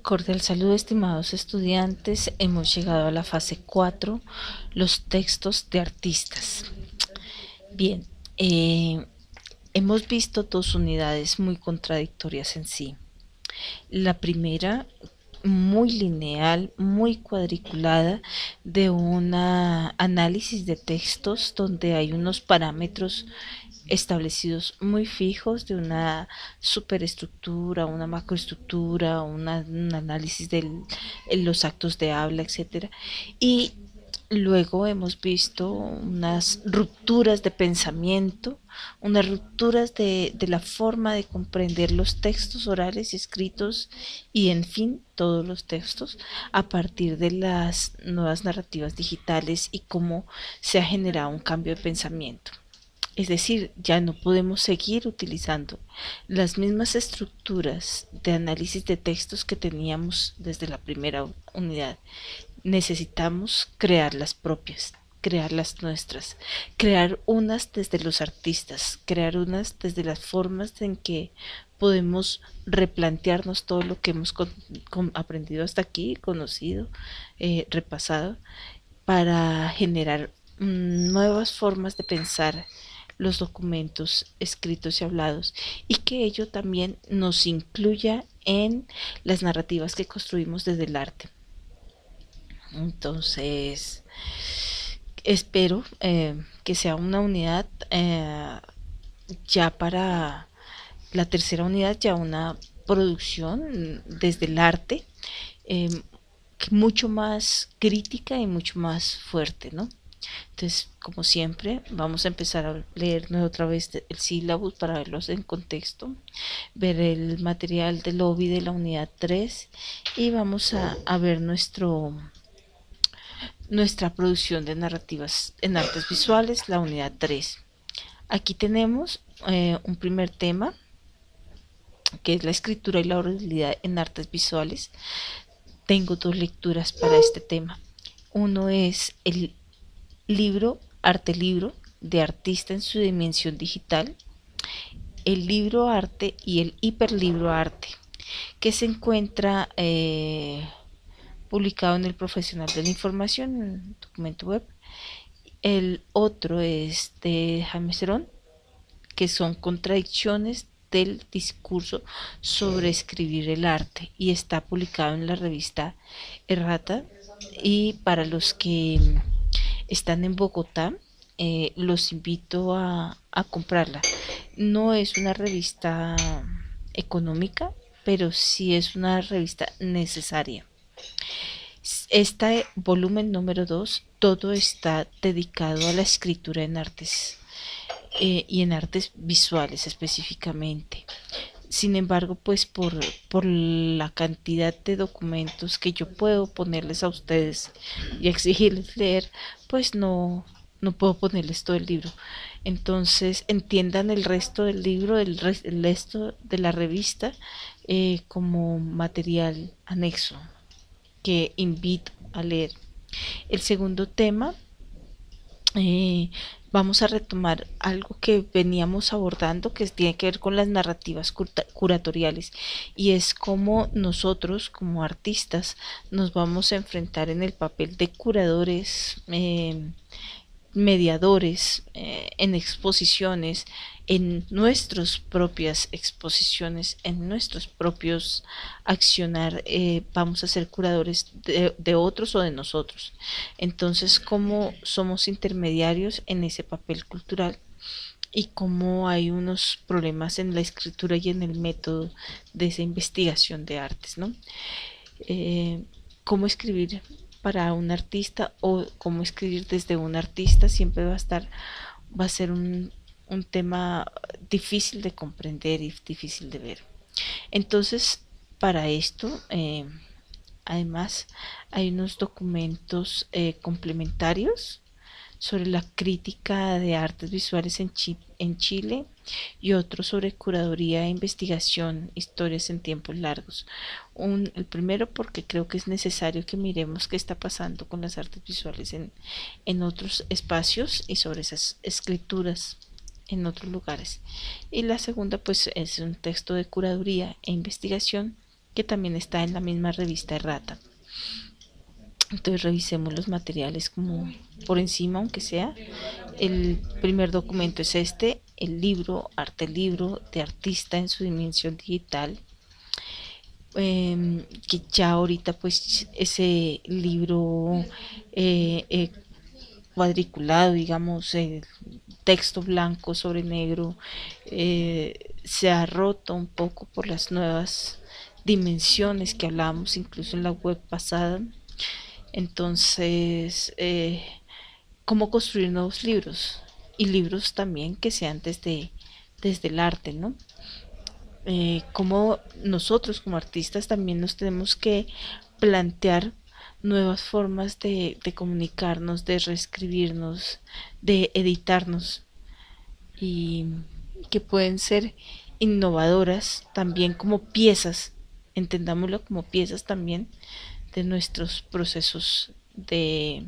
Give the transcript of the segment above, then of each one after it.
Cordial saludo, estimados estudiantes. Hemos llegado a la fase 4, los textos de artistas. Bien, hemos visto dos unidades muy contradictorias en sí. La primera, muy lineal, muy cuadriculada, de un análisis de textos donde hay unos parámetros establecidos muy fijos de una superestructura, una macroestructura, un análisis de los actos de habla, etcétera. Y luego hemos visto unas rupturas de pensamiento, unas rupturas de la forma de comprender los textos orales y escritos y, en fin, todos los textos a partir de las nuevas narrativas digitales y cómo se ha generado un cambio de pensamiento. Es decir, ya no podemos seguir utilizando las mismas estructuras de análisis de textos que teníamos desde la primera unidad. Necesitamos crear las propias, crear las nuestras, crear unas desde los artistas, crear unas desde las formas en que podemos replantearnos todo lo que hemos aprendido hasta aquí, conocido, repasado, para generar nuevas formas de pensar los documentos escritos y hablados, y que ello también nos incluya en las narrativas que construimos desde el arte. Entonces, espero que sea una unidad ya para la tercera unidad, ya una producción desde el arte eh, mucho más crítica y mucho más fuerte, ¿no? Entonces, como siempre, vamos a empezar a leer otra vez el sílabus para verlos en contexto, ver el material del lobby de la unidad 3 y vamos a ver nuestra producción de narrativas en artes visuales, la unidad 3. Aquí tenemos un primer tema, que es la escritura y la oralidad en artes visuales. Tengo dos lecturas para este tema. Uno es el libro Arte Libro de artista en su dimensión digital, el libro arte y el hiperlibro arte, que se encuentra publicado en el Profesional de la Información, en el documento web. El otro es de Jaime Cerón, que son contradicciones del discurso sobre escribir el arte, y está publicado en la revista Errata. Y para los que están en Bogotá, los invito a comprarla. No es una revista económica, pero sí es una revista necesaria. Este volumen número 2, todo está dedicado a la escritura en artes y en artes visuales específicamente. Sin embargo, pues por la cantidad de documentos que yo puedo ponerles a ustedes y exigirles leer, pues no puedo ponerles todo el libro. Entonces entiendan el resto del libro, el resto de la revista, como material anexo que invito a leer. El segundo tema, vamos a retomar algo que veníamos abordando, que tiene que ver con las narrativas curatoriales, y es cómo nosotros como artistas nos vamos a enfrentar en el papel de curadores, mediadores, en exposiciones, en nuestras propias exposiciones, en nuestros propios accionar. Vamos a ser curadores de otros o de nosotros. Entonces, cómo somos intermediarios en ese papel cultural y cómo hay unos problemas en la escritura y en el método de esa investigación de artes, ¿no? Cómo escribir para un artista o cómo escribir desde un artista siempre va a ser un tema difícil de comprender y difícil de ver. Entonces, para esto, además, hay unos documentos complementarios sobre la crítica de artes visuales en Chile, y otro sobre curaduría e investigación, historias en tiempos largos. El primero porque creo que es necesario que miremos qué está pasando con las artes visuales en otros espacios y sobre esas escrituras en otros lugares. Y la segunda pues es un texto de curaduría e investigación que también está en la misma revista Errata. Entonces revisemos los materiales como por encima, aunque sea. El primer documento es este, el libro, Arte Libro de Artista en su dimensión digital. Que ya ahorita pues ese libro cuadriculado, digamos, texto blanco sobre negro, se ha roto un poco por las nuevas dimensiones que hablábamos incluso en la web pasada. Entonces, cómo construir nuevos libros y libros también que sean desde el arte, ¿no? Cómo nosotros como artistas también nos tenemos que plantear nuevas formas de comunicarnos, de reescribirnos, de editarnos y que pueden ser innovadoras también como piezas, entendámoslo como piezas también de nuestros procesos de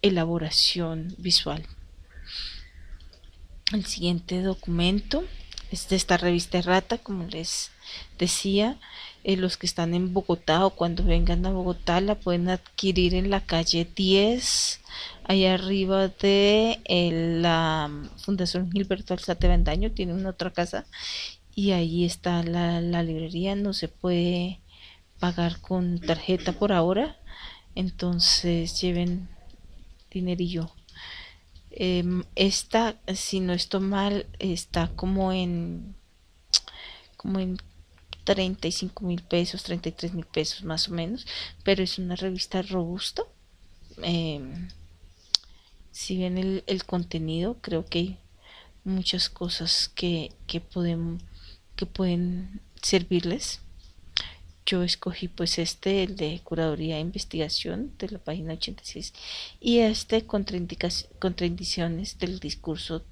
elaboración visual. El siguiente documento es de esta revista Errata, como les decía. Los que están en Bogotá o cuando vengan a Bogotá la pueden adquirir en la calle 10, ahí arriba de la Fundación Gilberto Alzate Bendaño, tiene una otra casa y ahí está la librería. No se puede pagar con tarjeta por ahora, entonces lleven dinerillo. Esta, si no estoy mal, está como en 35.000 pesos, 33.000 pesos más o menos, pero es una revista robusta. Eh, si ven el contenido, creo que hay muchas cosas que pueden servirles. Yo escogí pues el de curaduría e investigación de la página 86 y contradicciones del discurso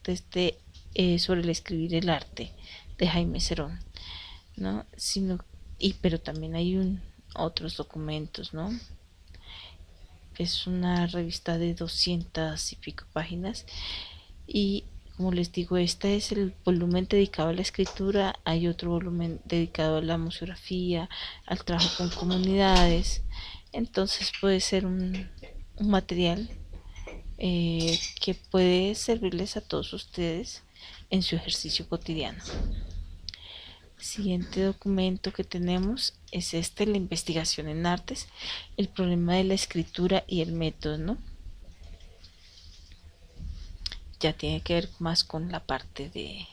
sobre el escribir el arte de Jaime Cerón, ¿no? Pero también hay otros documentos, ¿no? Es una revista de 200 y pico páginas y como les digo, este es el volumen dedicado a la escritura, hay otro volumen dedicado a la museografía, al trabajo con comunidades. Entonces puede ser un material que puede servirles a todos ustedes en su ejercicio cotidiano. El siguiente documento que tenemos es la investigación en artes, el problema de la escritura y el método, ¿no? Ya tiene que ver más con la parte de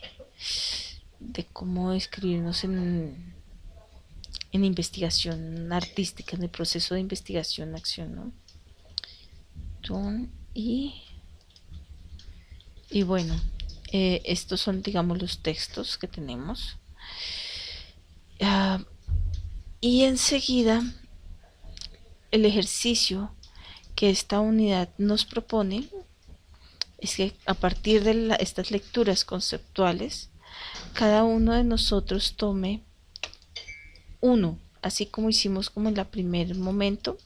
cómo escribirnos en investigación artística, en el proceso de investigación, acción, ¿no? Y, y bueno, estos son, digamos, los textos que tenemos. Y enseguida, el ejercicio que esta unidad nos propone es que a partir de estas lecturas conceptuales, cada uno de nosotros tome uno, así como hicimos como en el primer momento,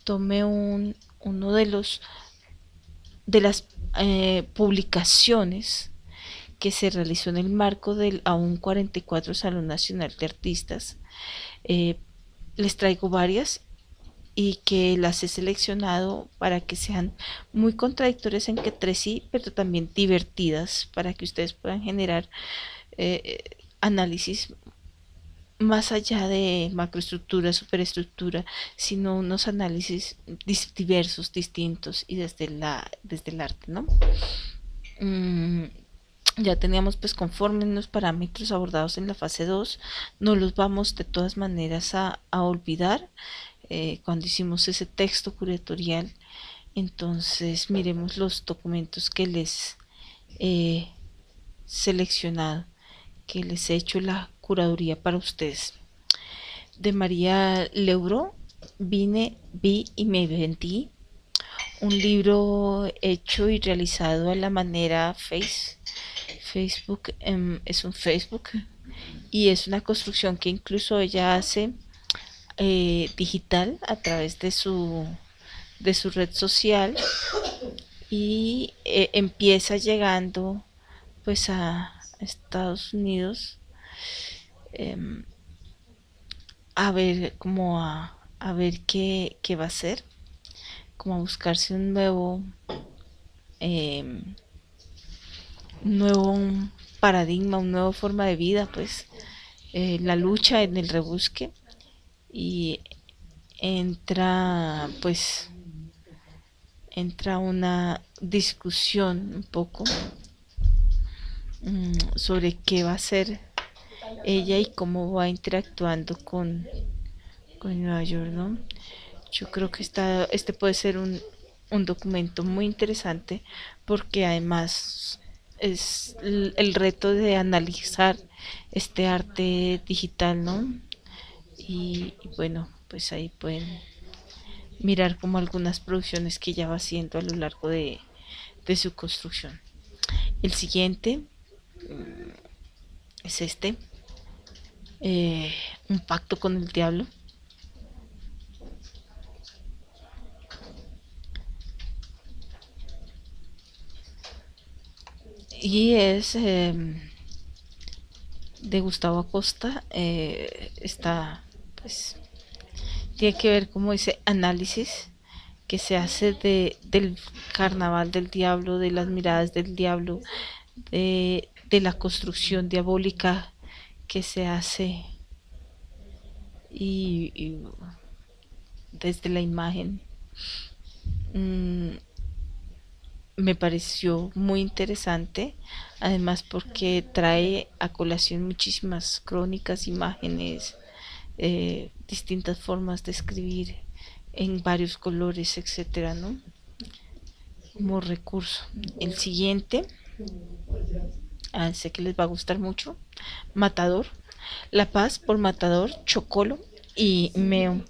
tome uno de las publicaciones que se realizó en el marco del aún 44 Salón Nacional de Artistas. Les traigo varias y que las he seleccionado para que sean muy contradictorias entre sí, pero también divertidas para que ustedes puedan generar análisis más allá de macroestructura, superestructura, sino unos análisis diversos, distintos y desde el arte, ¿no? Ya teníamos pues conformes los parámetros abordados en la fase 2, no los vamos de todas maneras a olvidar cuando hicimos ese texto curatorial. Entonces miremos los documentos que les he seleccionado, que les he hecho la curaduría para ustedes. De María Leuro, vi y me vendí, un libro hecho y realizado a la manera Facebook, es un Facebook y es una construcción que incluso ella hace digital a través de su red social y empieza llegando pues a Estados Unidos, a ver como a ver qué va a hacer, como a buscarse eh, un nuevo paradigma, una nueva forma de vida, pues la lucha en el rebusque y entra pues entra una discusión un poco sobre qué va a hacer ella y cómo va interactuando con Nueva York, ¿no? Yo creo que este puede ser un documento muy interesante porque además es el reto de analizar este arte digital, ¿no? Y bueno, pues ahí pueden mirar como algunas producciones que ella va haciendo a lo largo de su construcción. El siguiente es este, eh, un pacto con el diablo. Y es de Gustavo Acosta. Está, pues, tiene que ver como ese análisis que se hace del carnaval del diablo, de las miradas del diablo, de la construcción diabólica que se hace y desde la imagen. Mm, Me pareció muy interesante, además porque trae a colación muchísimas crónicas, imágenes, distintas formas de escribir en varios colores, etcétera, ¿no? Como recurso. El siguiente, sé que les va a gustar mucho, Matador, La Paz por Matador, Chocolo y Meo,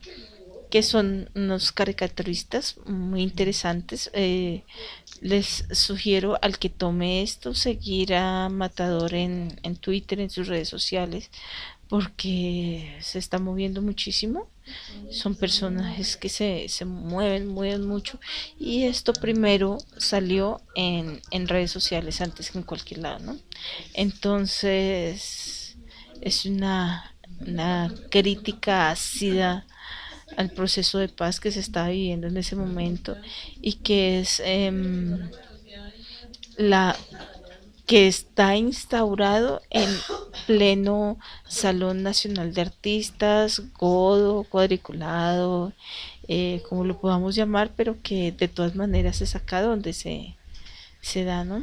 que son unos caricaturistas muy interesantes. Les sugiero al que tome esto seguir a Matador en Twitter, en sus redes sociales, porque se está moviendo muchísimo. Son personajes que se mueven mucho. Y esto primero salió en redes sociales antes que en cualquier lado, ¿no? Entonces, es una crítica ácida al proceso de paz que se está viviendo en ese momento y que es la que está instaurado en pleno Salón Nacional de Artistas, godo, cuadriculado, como lo podamos llamar, pero que de todas maneras es acá donde se da, ¿no?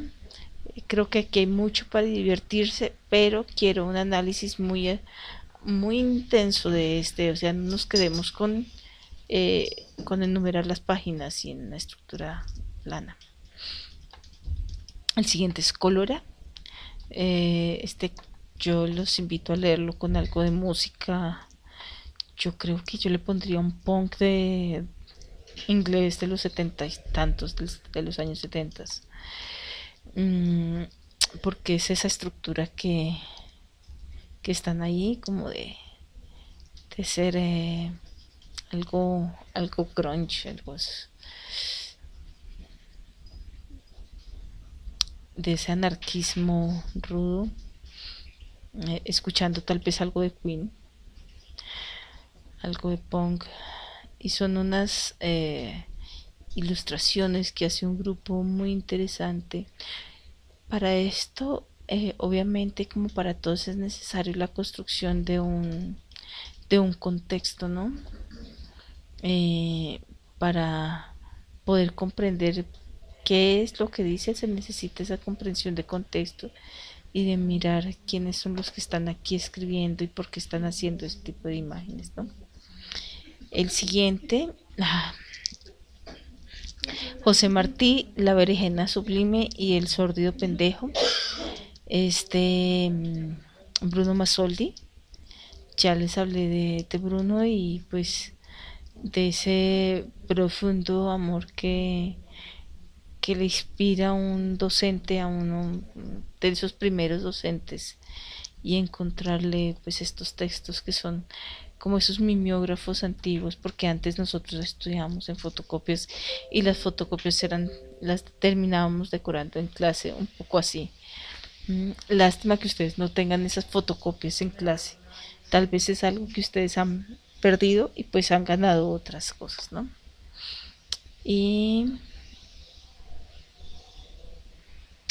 Creo que aquí hay mucho para divertirse, pero quiero un análisis muy intenso de este, o sea, no nos quedemos con enumerar las páginas y en una estructura plana. El siguiente es Colora. Este yo los invito a leerlo con algo de música. Yo creo que yo le pondría un punk de inglés de los setenta y tantos, de los años setentas. Mm, Porque es esa estructura que están ahí como de ser algo grunge, de ese anarquismo rudo, escuchando tal vez algo de Queen, algo de punk, y son unas ilustraciones que hace un grupo muy interesante. Para esto, obviamente, como para todos, es necesario la construcción de un contexto, ¿no? Eh, para poder comprender qué es lo que dice, se necesita esa comprensión de contexto y de mirar quiénes son los que están aquí escribiendo y por qué están haciendo este tipo de imágenes, ¿no? El siguiente, José Martí, La berenjena sublime y El sórdido pendejo. Bruno Masoldi, ya les hablé de Bruno y pues de ese profundo amor que le inspira a un docente, a uno de esos primeros docentes, y encontrarle pues estos textos que son como esos mimeógrafos antiguos, porque antes nosotros estudiábamos en fotocopias y las fotocopias las terminábamos decorando en clase un poco así. Lástima que ustedes no tengan esas fotocopias en clase, Tal vez es algo que ustedes han perdido y pues han ganado otras cosas, ¿no? Y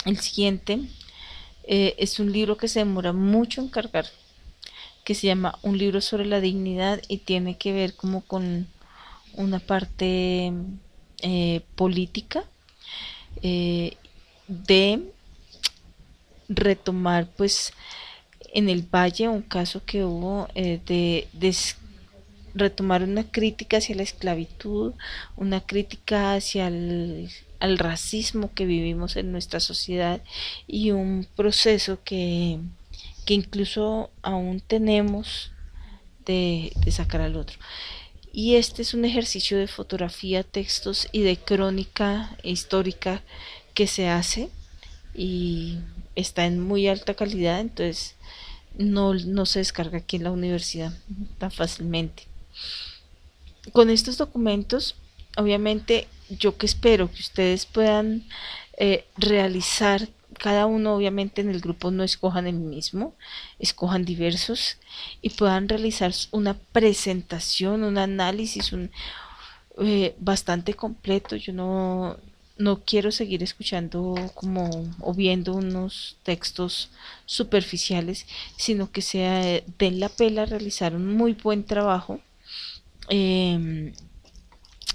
el siguiente es un libro que se demora mucho en cargar, que se llama Un libro sobre la dignidad y tiene que ver como con una parte política, eh, de retomar pues en el Valle un caso que hubo, de retomar una crítica hacia la esclavitud, una crítica hacia al racismo que vivimos en nuestra sociedad y un proceso que incluso aún tenemos de sacar al otro. Y este es un ejercicio de fotografía, textos y de crónica histórica que se hace y está en muy alta calidad, entonces no se descarga aquí en la universidad tan fácilmente. Con estos documentos, obviamente, yo que espero que ustedes puedan realizar, cada uno obviamente en el grupo no escojan el mismo, escojan diversos y puedan realizar una presentación, un análisis, bastante completo. Yo no quiero seguir escuchando como o viendo unos textos superficiales, sino que se den la pela realizar un muy buen trabajo eh,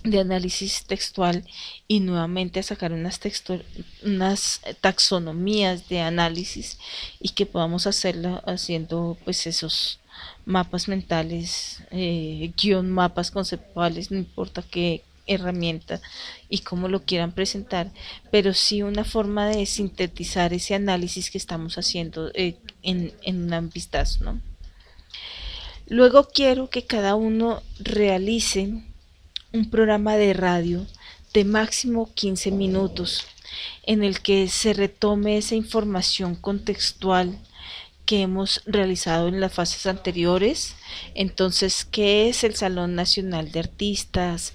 de análisis textual y nuevamente a sacar unas taxonomías de análisis y que podamos hacerlo haciendo pues esos mapas mentales, guión mapas conceptuales, no importa qué herramienta y cómo lo quieran presentar, pero sí una forma de sintetizar ese análisis que estamos haciendo en un vistazo, ¿no? Luego quiero que cada uno realice un programa de radio de máximo 15 minutos en el que se retome esa información contextual que hemos realizado en las fases anteriores. Entonces, ¿qué es el Salón Nacional de Artistas?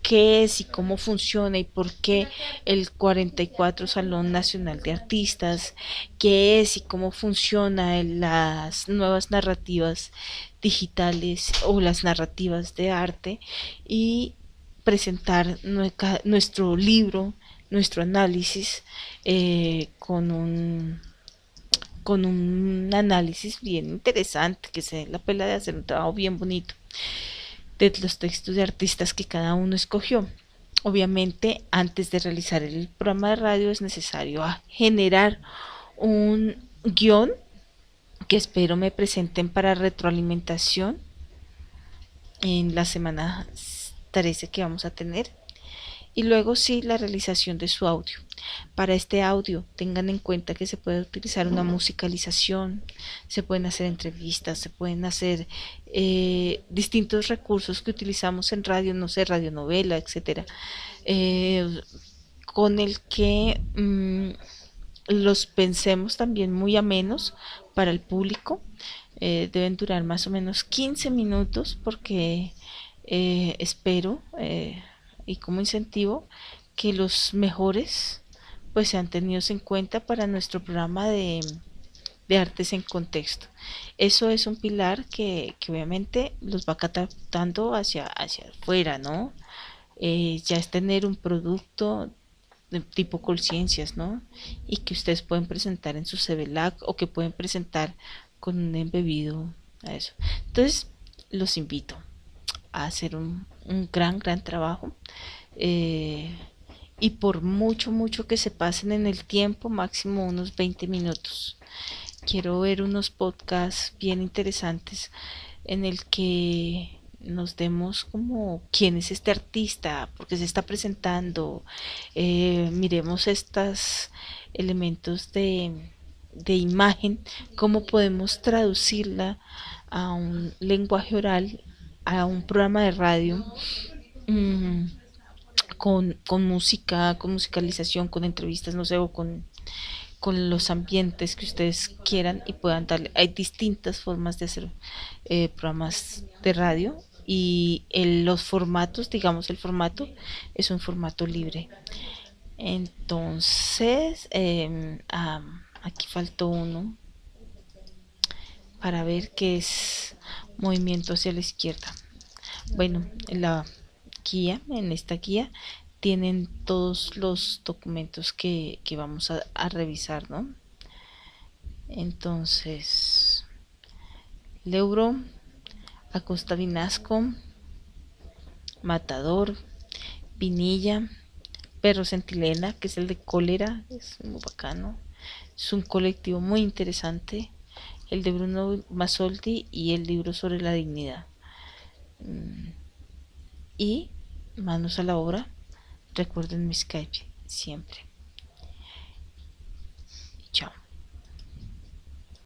¿Qué es y cómo funciona y por qué el 44 Salón Nacional de Artistas? ¿Qué es y cómo funciona las nuevas narrativas digitales o las narrativas de arte? Y presentar nuestro libro, nuestro análisis, con un análisis bien interesante, que se dé la pela de hacer un trabajo bien bonito de los textos de artistas que cada uno escogió. Obviamente, antes de realizar el programa de radio es necesario generar un guión que espero me presenten para retroalimentación en la semana 13 que vamos a tener. Y luego sí, la realización de su audio. Para este audio tengan en cuenta que se puede utilizar una musicalización, se pueden hacer entrevistas, se pueden hacer distintos recursos que utilizamos en radio, no sé, radionovela, etcétera, con el que los pensemos también muy amenos para el público. Deben durar más o menos 15 minutos porque espero, y como incentivo, que los mejores pues sean tenidos en cuenta para nuestro programa de artes en contexto. Eso es un pilar que obviamente los va catapultando hacia afuera, ¿no? Ya es tener un producto de tipo conciencias, ¿no? Y que ustedes pueden presentar en su CVLAC o que pueden presentar con un embebido a eso. Entonces, los invito a hacer un gran trabajo. eh, y por mucho que se pasen en el tiempo, máximo unos 20 minutos. Quiero ver unos podcasts bien interesantes en el que nos demos como quién es este artista, por qué se está presentando, miremos estos elementos de imagen, cómo podemos traducirla a un lenguaje oral, a un programa de radio, mmm, con música, con musicalización, con entrevistas, no sé, o con los ambientes que ustedes quieran y puedan darle. Hay distintas formas de hacer programas de radio y los formatos, digamos, el formato es un formato libre. Entonces, aquí faltó uno. para ver qué es movimiento hacia la izquierda. Bueno, en esta guía tienen todos los documentos que vamos a revisar, ¿no? Entonces, Leubro, Acosta Vinasco, Matador, Pinilla, Perro Centilena, que es el de cólera, es muy bacano. Es un colectivo muy interesante. El de Bruno Masoldi y el libro sobre la dignidad. Y manos a la obra. Recuerden mi Skype siempre. Chao.